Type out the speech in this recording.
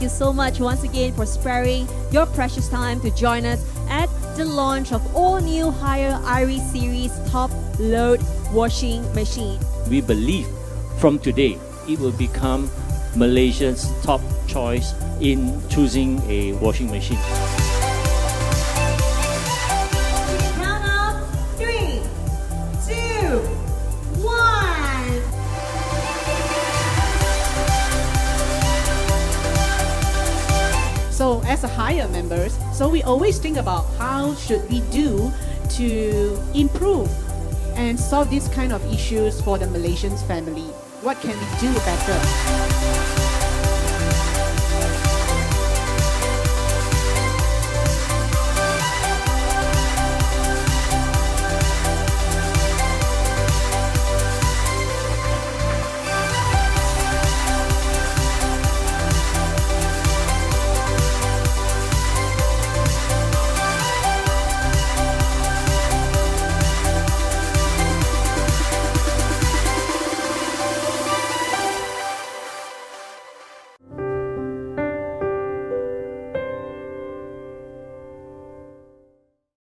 you so much once again for sparing your precious time to join us at the launch of all new Higher Iris Series Top Load Washing Machine. We believe from today it will become Malaysia's top choice in choosing a washing machine. Count of 3, 2, 1. So as a higher members, so we always think about how should we do to improve and solve these kind of issues for the Malaysians family. What can we do better?